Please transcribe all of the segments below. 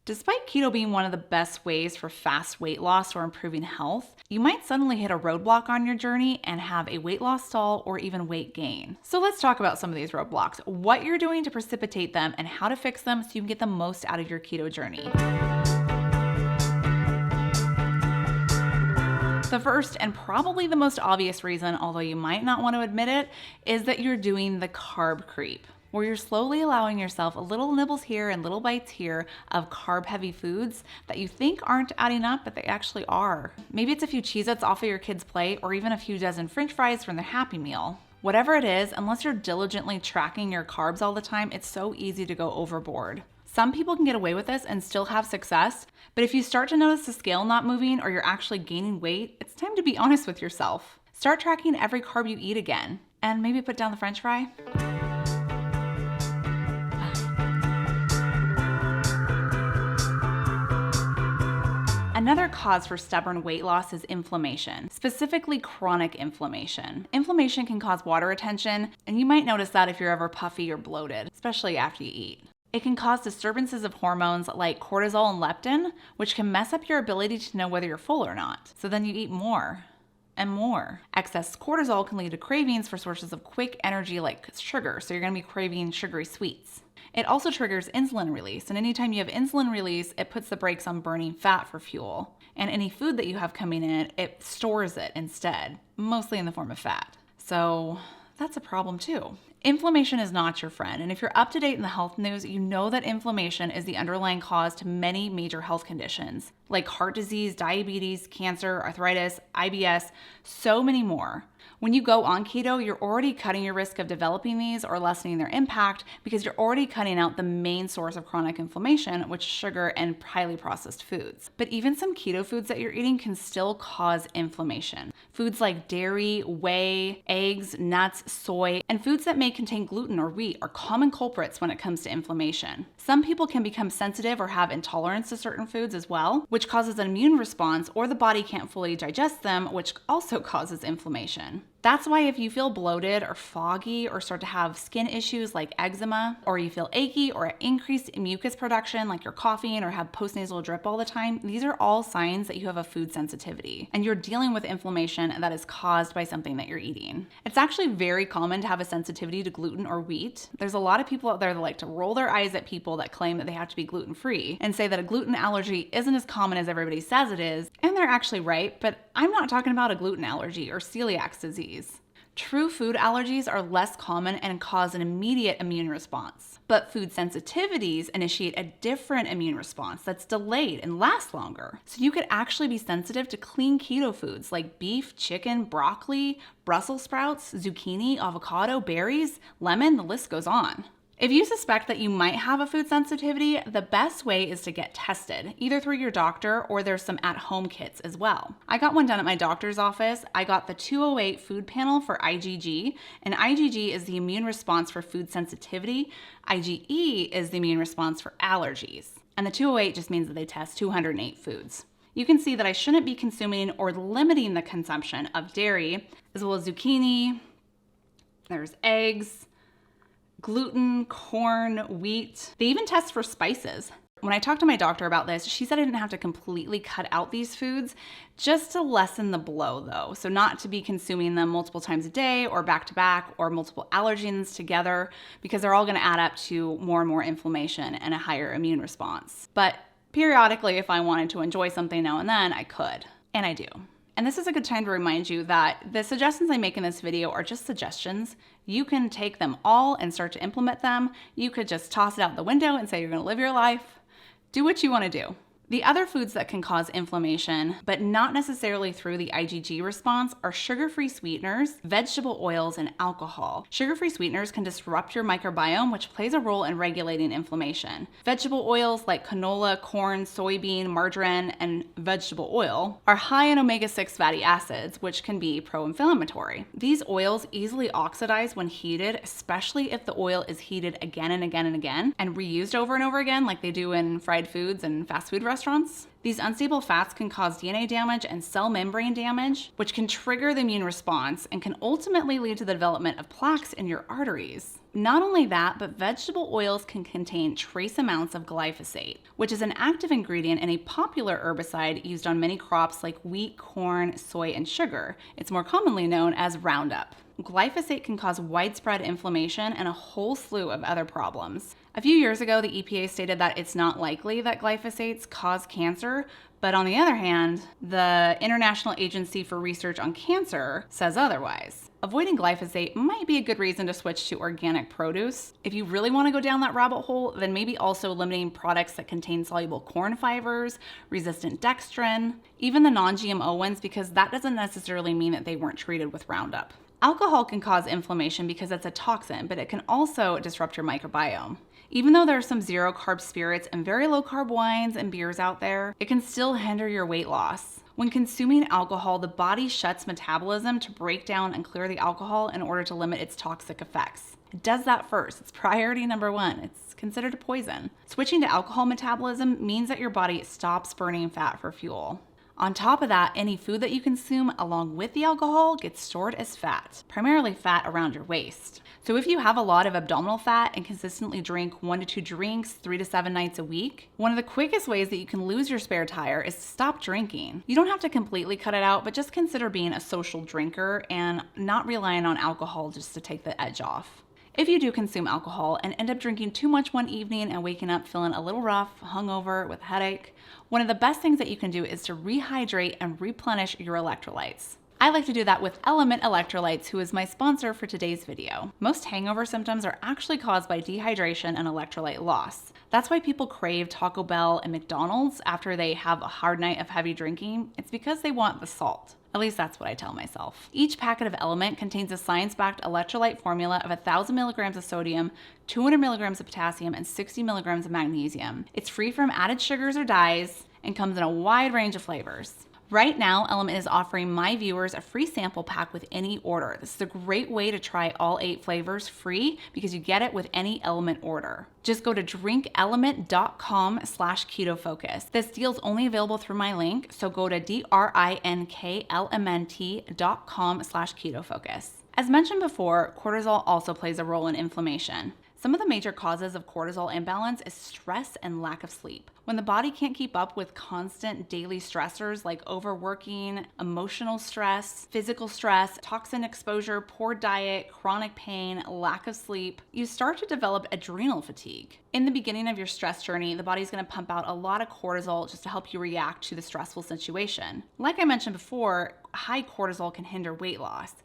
Despite keto being one of the best ways for fast weight loss or improving health, you might suddenly hit a roadblock on your journey and have a weight loss stall or even weight gain. So let's talk about some of these roadblocks, what you're doing to precipitate them, and how to fix them so you can get the most out of your keto journey. The first and probably the most obvious reason, although you might not want to admit it, is that you're doing the carb creep, where you're slowly allowing yourself a little nibbles here and little bites here of carb-heavy foods that you think aren't adding up, but they actually are. Maybe it's a few Cheez-Its off of your kid's plate, or even a few dozen French fries from their Happy Meal. Whatever it is, unless you're diligently tracking your carbs all the time, it's so easy to go overboard. Some people can get away with this and still have success, but if you start to notice the scale not moving or you're actually gaining weight, it's time to be honest with yourself. Start tracking every carb you eat again, and maybe put down the French fry. Another cause for stubborn weight loss is inflammation, specifically chronic inflammation. Inflammation can cause water retention, and you might notice that if you're ever puffy or bloated, especially after you eat. It can cause disturbances of hormones like cortisol and leptin, which can mess up your ability to know whether you're full or not. So then you eat more and more. Excess cortisol can lead to cravings for sources of quick energy like sugar, so you're gonna be craving sugary sweets. It also triggers insulin release, and anytime you have insulin release, it puts the brakes on burning fat for fuel. And any food that you have coming in, it stores it instead, mostly in the form of fat. So that's a problem too. Inflammation is not your friend, and if you're up to date in the health news, you know that inflammation is the underlying cause to many major health conditions, like heart disease, diabetes, cancer, arthritis, IBS, so many more. When you go on keto, you're already cutting your risk of developing these or lessening their impact because you're already cutting out the main source of chronic inflammation, which is sugar and highly processed foods. But even some keto foods that you're eating can still cause inflammation. Foods like dairy, whey, eggs, nuts, soy, and foods that may contain gluten or wheat are common culprits when it comes to inflammation. Some people can become sensitive or have intolerance to certain foods as well, which causes an immune response, or the body can't fully digest them, which also causes inflammation. That's why if you feel bloated or foggy or start to have skin issues like eczema, or you feel achy or increased mucus production like you're coughing or have postnasal drip all the time, these are all signs that you have a food sensitivity and you're dealing with inflammation that is caused by something that you're eating. It's actually very common to have a sensitivity to gluten or wheat. There's a lot of people out there that like to roll their eyes at people that claim that they have to be gluten-free and say that a gluten allergy isn't as common as everybody says it is, and they're actually right, but I'm not talking about a gluten allergy or celiac disease. True food allergies are less common and cause an immediate immune response. But food sensitivities initiate a different immune response that's delayed and lasts longer. So you could actually be sensitive to clean keto foods like beef, chicken, broccoli, Brussels sprouts, zucchini, avocado, berries, lemon, the list goes on. If you suspect that you might have a food sensitivity, the best way is to get tested, either through your doctor or there's some at-home kits as well. I got one done at my doctor's office. I got the 208 food panel for IgG, and IgG is the immune response for food sensitivity. IgE is the immune response for allergies. And the 208 just means that they test 208 foods. You can see that I shouldn't be consuming or limiting the consumption of dairy, as well as zucchini, there's eggs, gluten, corn, wheat. They even test for spices. When I talked to my doctor about this, she said I didn't have to completely cut out these foods, just to lessen the blow though. So not to be consuming them multiple times a day or back to back or multiple allergens together, because they're all gonna add up to more and more inflammation and a higher immune response. But periodically, if I wanted to enjoy something now and then, I could, and I do. And this is a good time to remind you that the suggestions I make in this video are just suggestions. You can take them all and start to implement them. You could just toss it out the window and say you're gonna live your life. Do what you wanna do. The other foods that can cause inflammation, but not necessarily through the IgG response, are sugar-free sweeteners, vegetable oils, and alcohol. Sugar-free sweeteners can disrupt your microbiome, which plays a role in regulating inflammation. Vegetable oils like canola, corn, soybean, margarine, and vegetable oil are high in omega-6 fatty acids, which can be pro-inflammatory. These oils easily oxidize when heated, especially if the oil is heated again and again and again, and reused over and over again like they do in fried foods and fast food restaurants. restaurants. These unstable fats can cause DNA damage and cell membrane damage, which can trigger the immune response and can ultimately lead to the development of plaques in your arteries. Not only that, but vegetable oils can contain trace amounts of glyphosate, which is an active ingredient in a popular herbicide used on many crops like wheat, corn, soy, and sugar. It's more commonly known as Roundup. Glyphosate can cause widespread inflammation and a whole slew of other problems. A few years ago, the EPA stated that it's not likely that glyphosates cause cancer, but on the other hand, the International Agency for Research on Cancer says otherwise. Avoiding glyphosate might be a good reason to switch to organic produce. If you really want to go down that rabbit hole, then maybe also limiting products that contain soluble corn fibers, resistant dextrin, even the non-GMO ones, because that doesn't necessarily mean that they weren't treated with Roundup. Alcohol can cause inflammation because it's a toxin, but it can also disrupt your microbiome. Even though there are some zero-carb spirits and very low-carb wines and beers out there, it can still hinder your weight loss. When consuming alcohol, the body shuts metabolism to break down and clear the alcohol in order to limit its toxic effects. It does that first. It's priority number one. It's considered a poison. Switching to alcohol metabolism means that your body stops burning fat for fuel. On top of that, any food that you consume along with the alcohol gets stored as fat, primarily fat around your waist. So if you have a lot of abdominal fat and consistently drink 1 to 2 drinks 3 to 7 nights a week, one of the quickest ways that you can lose your spare tire is to stop drinking. You don't have to completely cut it out, but just consider being a social drinker and not relying on alcohol just to take the edge off. If you do consume alcohol and end up drinking too much one evening and waking up feeling a little rough, hungover, with a headache, one of the best things that you can do is to rehydrate and replenish your electrolytes. I like to do that with Element Electrolytes, who is my sponsor for today's video. Most hangover symptoms are actually caused by dehydration and electrolyte loss. That's why people crave Taco Bell and McDonald's after they have a hard night of heavy drinking. It's because they want the salt. At least that's what I tell myself. Each packet of Element contains a science-backed electrolyte formula of 1,000 milligrams of sodium, 200 milligrams of potassium, and 60 milligrams of magnesium. It's free from added sugars or dyes and comes in a wide range of flavors. Right now, Element is offering my viewers a free sample pack with any order. This is a great way to try all 8 flavors free because you get it with any Element order. Just go to drinkelement.com/ketofocus. This deal is only available through my link, so go to drinkLMNT.com/ketofocus. As mentioned before, cortisol also plays a role in inflammation. Some of the major causes of cortisol imbalance is stress and lack of sleep. When the body can't keep up with constant daily stressors like overworking, emotional stress, physical stress, toxin exposure, poor diet, chronic pain, lack of sleep, you start to develop adrenal fatigue. In the beginning of your stress journey, the body's going to pump out a lot of cortisol just to help you react to the stressful situation. Like I mentioned before, high cortisol can hinder weight loss.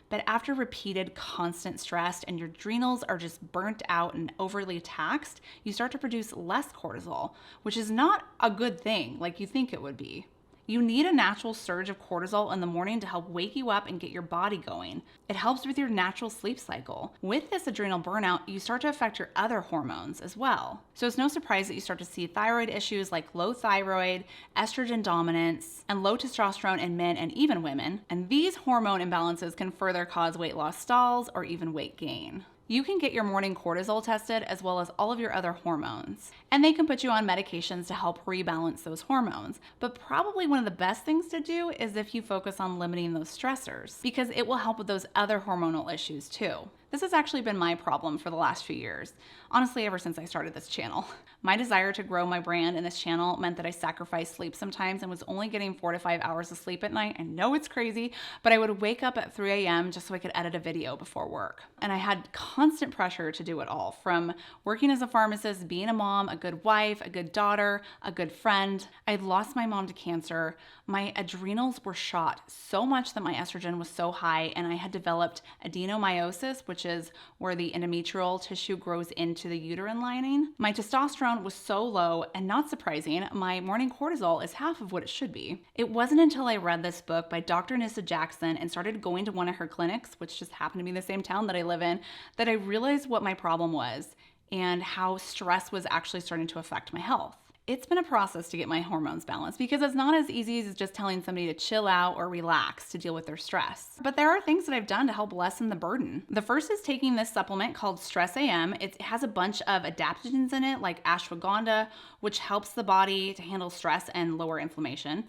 But after repeated constant stress and your adrenals are just burnt out and overly taxed, you start to produce less cortisol, which is not a good thing like you think it would be. You need a natural surge of cortisol in the morning to help wake you up and get your body going. It helps with your natural sleep cycle. With this adrenal burnout, you start to affect your other hormones as well. So it's no surprise that you start to see thyroid issues like low thyroid, estrogen dominance, and low testosterone in men and even women. And these hormone imbalances can further cause weight loss stalls or even weight gain. You can get your morning cortisol tested as well as all of your other hormones. And they can put you on medications to help rebalance those hormones. But probably one of the best things to do is if you focus on limiting those stressors, because it will help with those other hormonal issues too. This has actually been my problem for the last few years. Honestly, ever since I started this channel. My desire to grow my brand in this channel meant that I sacrificed sleep sometimes and was only getting 4 to 5 hours of sleep at night. I know it's crazy, but I would wake up at 3 a.m. just so I could edit a video before work. And I had constant pressure to do it all, from working as a pharmacist, being a mom, a good wife, a good daughter, a good friend. I had lost my mom to cancer. My adrenals were shot so much that my estrogen was so high, and I had developed adenomyosis, which is where the endometrial tissue grows into the uterine lining. My testosterone was so low, and not surprising, my morning cortisol is half of what it should be. It wasn't until I read this book by Dr. Nissa Jackson and started going to one of her clinics, which just happened to be the same town that I live in, that I realized what my problem was and how stress was actually starting to affect my health. It's been a process to get my hormones balanced because it's not as easy as just telling somebody to chill out or relax to deal with their stress. But there are things that I've done to help lessen the burden. The first is taking this supplement called Stress AM. It has a bunch of adaptogens in it, like ashwagandha, which helps the body to handle stress and lower inflammation.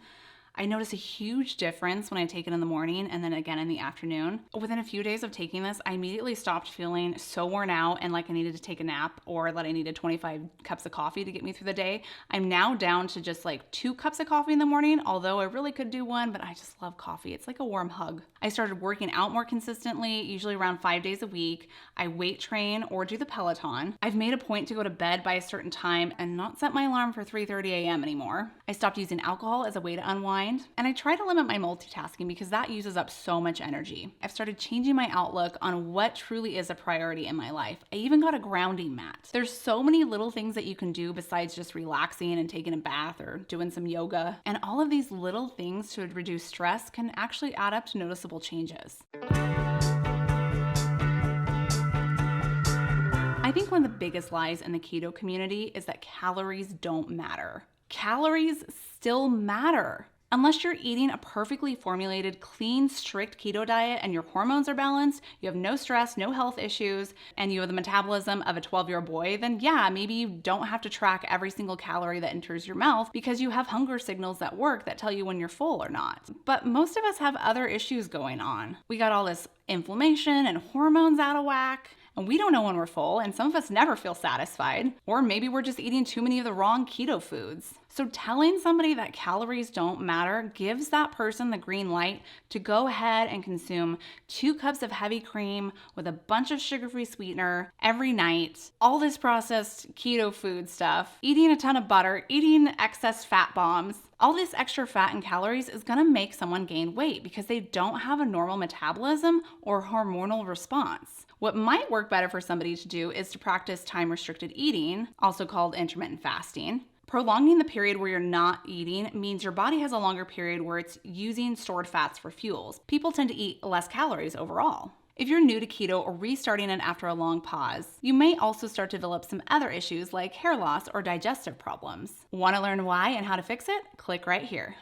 I notice a huge difference when I take it in the morning and then again in the afternoon. Within a few days of taking this, I immediately stopped feeling so worn out and like I needed to take a nap or that I needed 25 cups of coffee to get me through the day. I'm now down to just like 2 cups of coffee in the morning, although I really could do 1, but I just love coffee. It's like a warm hug. I started working out more consistently, usually around 5 days a week. I weight train or do the Peloton. I've made a point to go to bed by a certain time and not set my alarm for 3:30 a.m. anymore. I stopped using alcohol as a way to unwind. And I try to limit my multitasking because that uses up so much energy. I've started changing my outlook on what truly is a priority in my life. I even got a grounding mat. There's so many little things that you can do besides just relaxing and taking a bath or doing some yoga. And all of these little things to reduce stress can actually add up to noticeable changes. I think one of the biggest lies in the keto community is that calories don't matter. Calories still matter. Unless you're eating a perfectly formulated, clean, strict keto diet and your hormones are balanced, you have no stress, no health issues, and you have the metabolism of a 12-year-old boy, then yeah, maybe you don't have to track every single calorie that enters your mouth because you have hunger signals that work that tell you when you're full or not. But most of us have other issues going on. We got all this inflammation and hormones out of whack. And we don't know when we're full, and some of us never feel satisfied. Or maybe we're just eating too many of the wrong keto foods. So telling somebody that calories don't matter gives that person the green light to go ahead and consume 2 cups of heavy cream with a bunch of sugar-free sweetener every night, all this processed keto food stuff, eating a ton of butter, eating excess fat bombs. All this extra fat and calories is gonna make someone gain weight because they don't have a normal metabolism or hormonal response. What might work better for somebody to do is to practice time-restricted eating, also called intermittent fasting. Prolonging the period where you're not eating means your body has a longer period where it's using stored fats for fuels. People tend to eat less calories overall. If you're new to keto or restarting it after a long pause, you may also start to develop some other issues like hair loss or digestive problems. Want to learn why and how to fix it? Click right here.